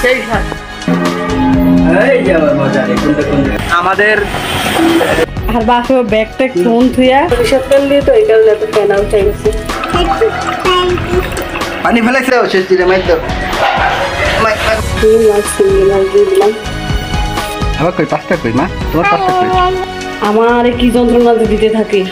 সেই স্বাদ। আমাদের আর বাকি ব্যাগটা কোন থুয়া সব তেল দিয়ে তো এই কারণে এত কেনা উঠাই গেছে। পানি ফেলাইছে শেষ দিলে মাই তো আবার কই পাঁচটা কই মা তোমার পাঁচটা কই আমার কি যন্ত্রণা দিতে থাকে।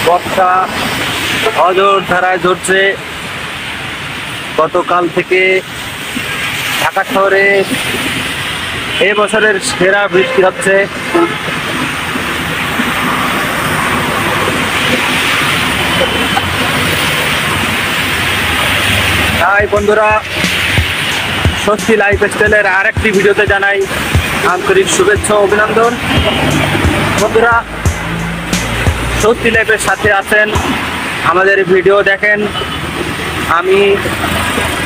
বর্ষা অজর ধারায় ধরছে। গতকাল থেকে ঢাকা শহরে এই বছরের সেরা বৃষ্টি হচ্ছে। তাই বন্ধুরা, স্বস্তি লাইফস্টাইলের আরেকটি ভিডিওতে জানাই আন্তরিক শুভেচ্ছা ও অভিনন্দন। বন্ধুরা, স্বস্তি লাইফের সাথে আছেন, আমাদের ভিডিও দেখেন। আমি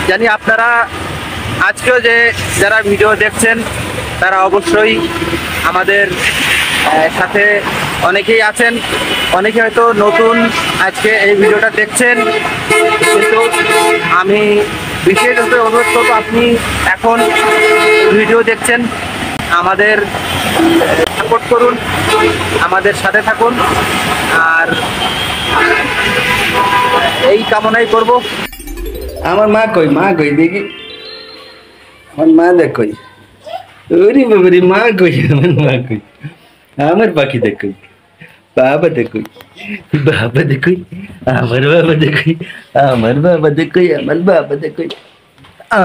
জানি আপনারা আজকেও যারা ভিডিও দেখছেন তারা অবশ্যই আমাদের সাথে অনেকেই আছেন, অনেকে হয়তো নতুন আজকে এই ভিডিওটা দেখছেন, কিন্তু আমি বিশেষভাবে অনুরোধ করবো আপনি এখন ভিডিও দেখছেন, আমাদের সাপোর্ট করুন, আমাদের সাথে থাকুন, আর এই কামনাই করব। আমার মা কই দেখি, আমার মা দেখ কই, ওরে বাবারে মা কই, আমার মা কই, আমার পাখি দেখ কই, বাবা দেখ কই, বাবা দেখ কই, আমার বাবা দেখ কই, আমার বাবা দেখ কই, আমার বাবা দেখ কই,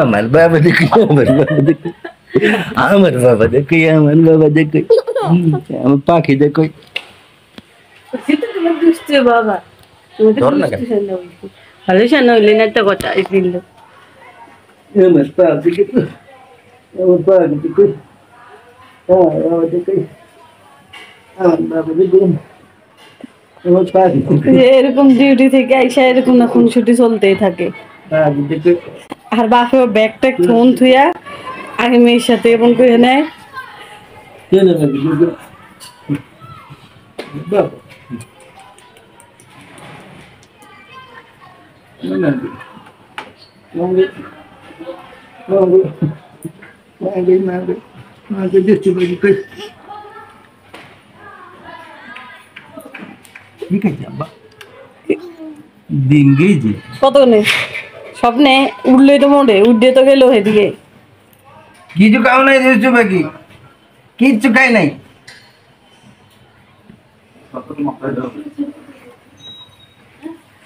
আমার বাবা দেখ কই, আমার বাবা দেখ কই, আমার বাবা দেখ কই, আমার বাবা দেখ কই, আমার পাখি দেখ কই। বাবা ধর না কেন? ভালো সানা হইলে না একটা কথা দিল। আমার পাখি দেখ কই, আমার পাখি দেখ কই, আমার বাবা দেখ কই, আমার বাবা দেখ কই, আমার পাখি দেখ কই। এরকম ডিউটি থেকে আইসা এরকম না কোন ছুটি চলতেই থাকে। আর বাকি ব্যাগটা কোন থুয়া আগে মেয়ের সাথে এমন করে নেয়। কত নেই স্বপ্নে উঠলে তো মোড়ে উঠে তো গেল এদিকে কিছু খাও নাই বাকি কিচ্ছু খাই নাই।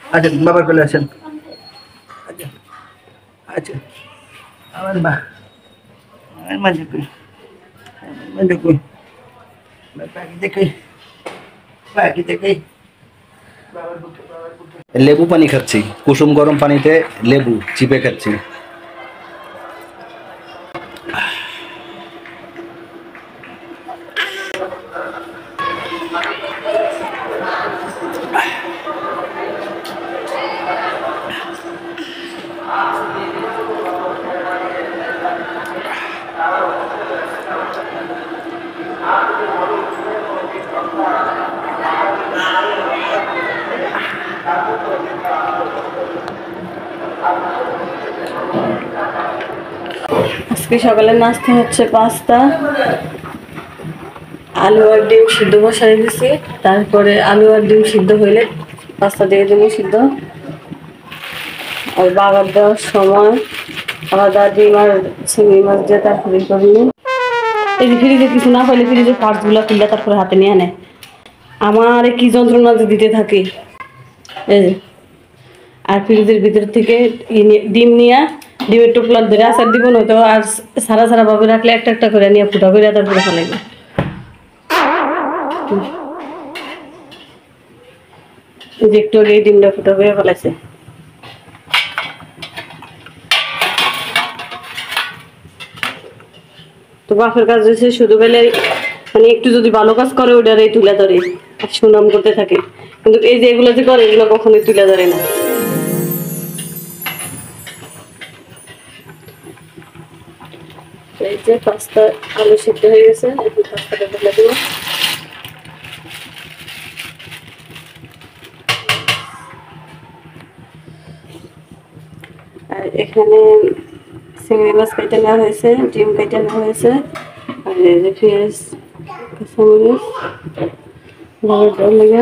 আচ্ছা বাবার কোলে আসেন। আচ্ছা আচ্ছা আমার মা, আমার মা দেখুন, আমার মা দেখুন, পাখি দেখুন, পাখি দেখুন। লেবু পানি খাচ্ছি, কুসুম গরম পানিতে লেবু চিপে খাচ্ছি। আজকে সকালে নাস্তা হচ্ছে পাস্তা, আলু আর ডিম সিদ্ধ বসাই দিছি, তারপরে আলু আর ডিম সিদ্ধ হইলে পাস্তা দিয়ে দেবো সিদ্ধ। আর বাগার দেওয়ার সময় আলাদা ডিম আর চিংড়ি মাছ দিয়ে তারপরে করিনি। এই যে ফ্রিজে কিছু না পাইলে ফ্রিজের পার্টসগুলো খুলে তারপরে হাতে নিয়ে নেয়। আমার কি যন্ত্রণা দিতে থাকে এই যে। আর ফ্রিজের ভিতর থেকে ডিম নিয়ে ডিমের টুকলা ধরে আচার দিব, নয়তো আর সারা সারা ভাবে রাখলে একটা একটা করে নিয়ে ফুটা করে তারপরে ফেলাইবে। যে একটু আগে ডিমটা ফুটা করে ফেলাইছে। তো বাপের কাজ হয়েছে শুধু বেলে মানে একটু যদি ভালো কাজ করে ওটারই তুলে ধরে আর সুনাম করতে থাকে, কিন্তু এই যে এগুলো যে করে এগুলো কখনোই তুলে ধরে না। এই যে পাস্তা আলু সিদ্ধ হয়ে গেছে, এখন পাস্তাটা এখানে চিংড়ি মাছ কেটে নেওয়া হয়েছে, ডিম কেটে নেওয়া হয়েছে, আর এই যে পেঁয়াজ, কাঁচামরিচ, লবণ লেগে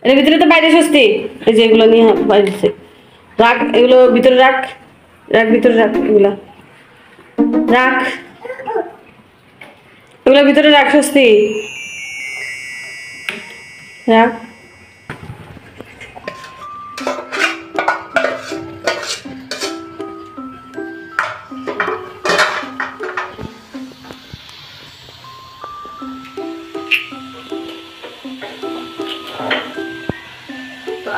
এর ভিতরে তো বাইরে সস্তি, এই যে এগুলো নিয়ে বাইরে রাখ, এগুলো ভিতরে রাখ, রাখ ভিতরে রাখ, এগুলো রাখ, এগুলো ভিতরে রাখ সস্তি রাখ।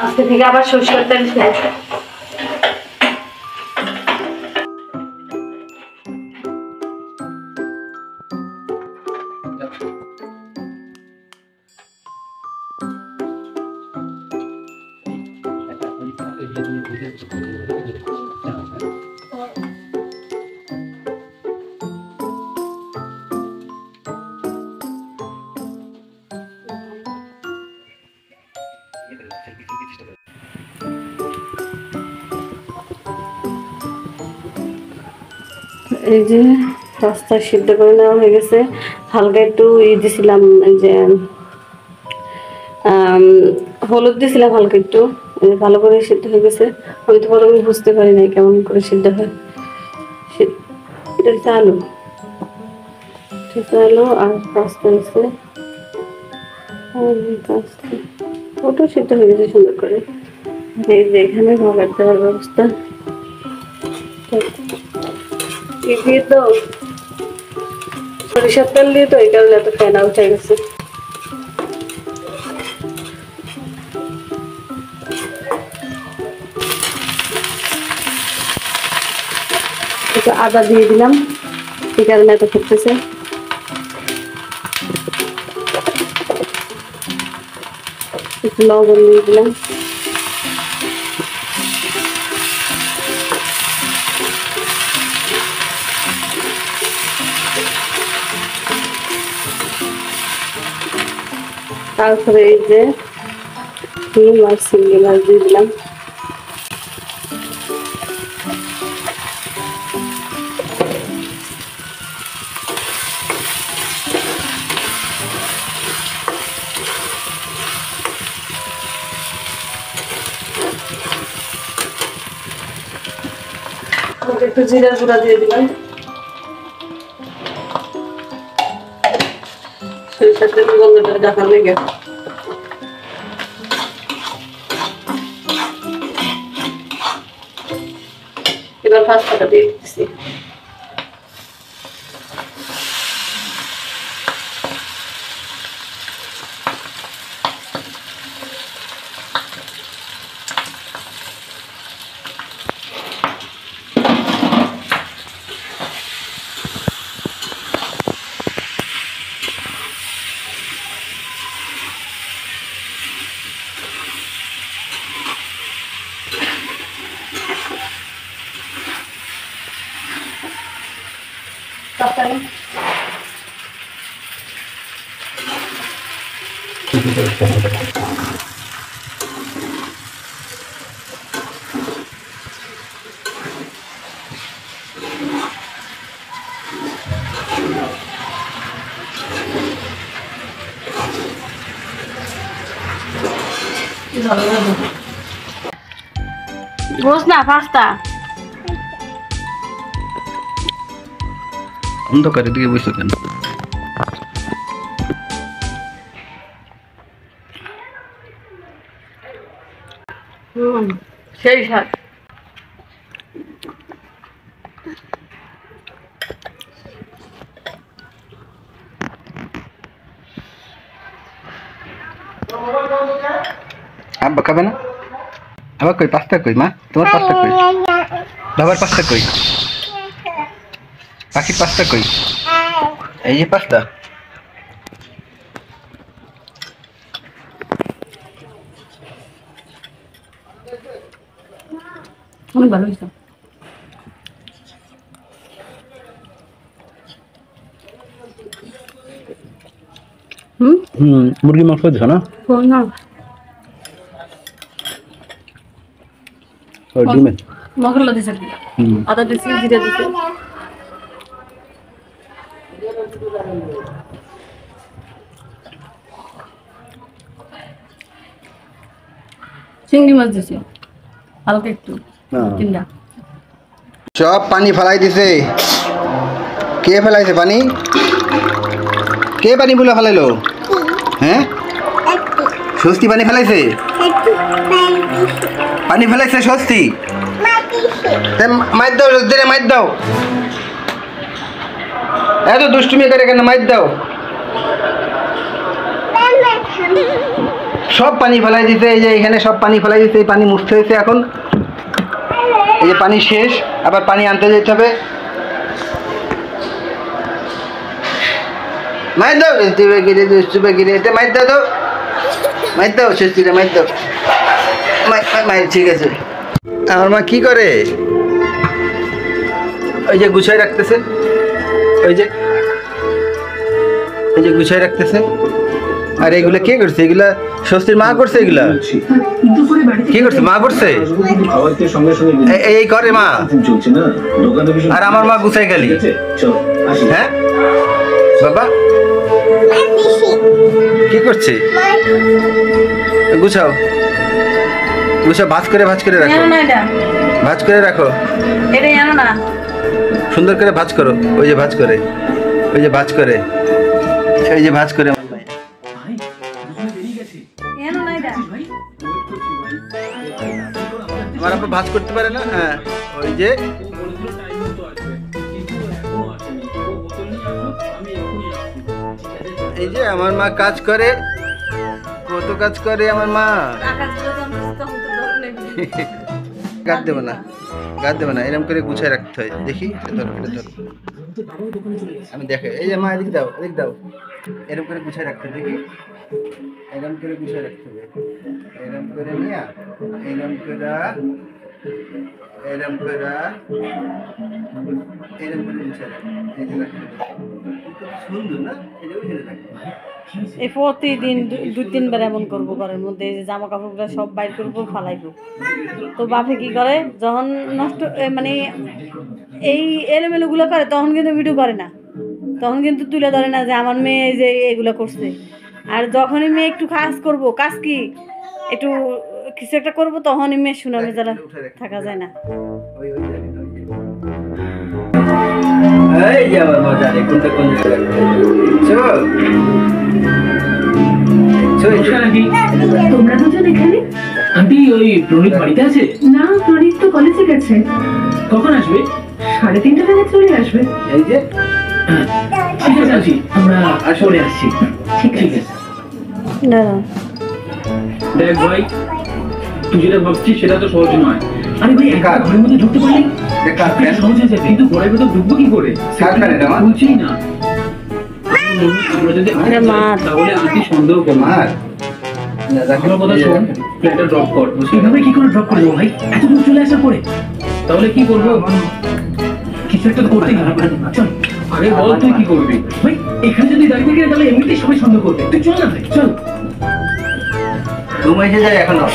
আজকে থেকে আবার সরষের তেল খেয়ে এই যে পাস্তা সিদ্ধ করে নেওয়া হয়ে গেছে, হালকা একটু দিছিলাম, এই যে হলুদ দিছিলাম হালকা একটু, ভালো করে সিদ্ধ হয়ে গেছে। আমি তো প্রথমে বুঝতে পারি নাই কেমন করে সিদ্ধ হয়। এটা হচ্ছে আলু, আলু আর পাস্তা আছে, ওটাও সিদ্ধ হয়ে গেছে সুন্দর করে। এই যে এখানে খাবার দেওয়ার ব্যবস্থা দিয়ে তো সরিষার তেল দিয়ে, তো এই কারণে এত ফেনা উঠে গেছে। একটু আদা দিয়ে দিলাম, এই কারণে এত ফুটতেছে। একটু লবণ দিয়ে দিলাম, তারপরে এই যে ডিম আর চিংড়ি মাছ দিয়ে দিলাম। একটু জিরার গুঁড়া দিয়ে দিলাম, সরিষার তেল গন্ধটা দেখার লেগে। এবার পাস্তাটা দিয়ে দিচ্ছি। গোস না পাস্তা অন্ধকারে দিকে বসে কেন? সেই স্বাদ। আব্বা খাবে না? আবার কই পাস্তা কই? মা তোমার পাস্তা কই? বাবার পাস্তা কই? পাখির পাস্তা কই? এই যে পাস্তা। অনেক ভালো হয়েছে। মুরগি মাংস দিছো না? না ডিমের মশলা দিছে আদা দিছি জিরা দিছি চিংড়ি মাছ দিছি হালকা একটু তিনটা সব পানি ফেলাই দিছে। কে ফেলাইছে পানি? কে পানি বলে ফেলাইলো? হ্যাঁ স্বস্তি পানি ফেলাইছে? পানি ফেলাইছে স্বস্তি? মাইর দাও দিলে মাইর দাও, এত দুষ্টুমি করে কেন? মাইর দাও। সব পানি ফেলাই দিতে, এই যে এখানে সব পানি ফেলাই দিতে, এই পানি মুছতে হয়েছে এখন। এই যে পানি শেষ, আবার পানি আনতে যেতে হবে। মাইর দাও গিরে এটা মাইর দাও, মাইর দাও ষষ্ঠীটা মাইর দাও। মাইর ঠিক আছে। আমার মা কি করে? ওই যে গুছাই রাখতেছে, ওই যে গুছাই রাখতেছে। আর এগুলা কে করছে? এগুলা স্বস্তির মা করছে? এগুলা কে করছে? মা করছে? এই করে মা। আর আমার মা গুছাই গেলি? হ্যাঁ বাবা কি করছে? গুছাও গুছাও, ভাঁজ করে রাখো, ভাঁজ করে রাখো, সুন্দর করে ভাঁজ করো। ওই যে ভাঁজ করে, ওই যে ভাঁজ করে, ওই যে ভাঁজ করে। আমার আপা ভাঁজ করতে পারে না। হ্যাঁ ওই যে এই যে আমার মা কাজ করে, কত কাজ করে আমার মা। গাদ দেবো না, গাদ দেবো না, এরকম করে গুছায় রাখতে হয়। দেখি আমি দেখে, এই যে মা এদিক দাও, এদিক দাও, এরকম করে গুছায় রাখতে হয়। দেখি এরকম করে গুছায় রাখতে হবে, এরকম করে নিয়ে এরকম করে এরকম করে এরকম করে গুছায় রাখতে। সুন্দর না? এই প্রতিদিন 2-3 বার এমন করবো ঘরের মধ্যে। জামা কাপড়গুলো সব বাইর করবো, ফালাইবো। তো বাপে কি করে, যখন নষ্ট মানে এই এলোমেলোগুলো করে তখন কিন্তু ভিডিও করে না, তখন কিন্তু তুলে ধরে না যে আমার মেয়ে যে এগুলো করছে। আর যখনই মেয়ে একটু কাজ করবো, কাজ কি একটু কিছু একটা করবো, তখনই মেয়ে শুনামে যারা থাকা যায় না। এই যে আমার মজা রে, কোনটা কোন তোমরা দুজন এখানে? আন্টি ওই প্রণীত বাড়িতে আছে? না, প্রণীত তো কলেজে গেছে। কখন আসবে? 3:30 নাগাদ চলে আসবে। এই যে ঠিক আছে আন্টি, আমরা চলে আসছি। ঠিক আছে। না দেখ ভাই, তুই যেটা ভাবছিস সেটা তো সহজ নয়। আরে ভাই, একা ঘরের মধ্যে ঢুকতে পারলি সহজ হয়ে যাবে, কিন্তু ঘরের ভেতর ঢুকবো কি করে? বুঝছি না। আমরা যদি তাহলে আন্টি সন্দেহ করবো। আমার কথা শোন, প্লেটটা ড্রপ কর। এভাবে কি করে ড্রপ করে দেবো ভাই, এত দূর চলে আসার পরে? তাহলে কি করবো? কিছু একটা তো করতেই হবে। চল আরে বল, তুই কি করবি? ভাই এখানে যদি দাঁড়িয়ে থাকে তাহলে এমনিতেই সবাই সন্দেহ করবে। তুই চল না ভাই, চল। ঘুম এসে যায় এখনো।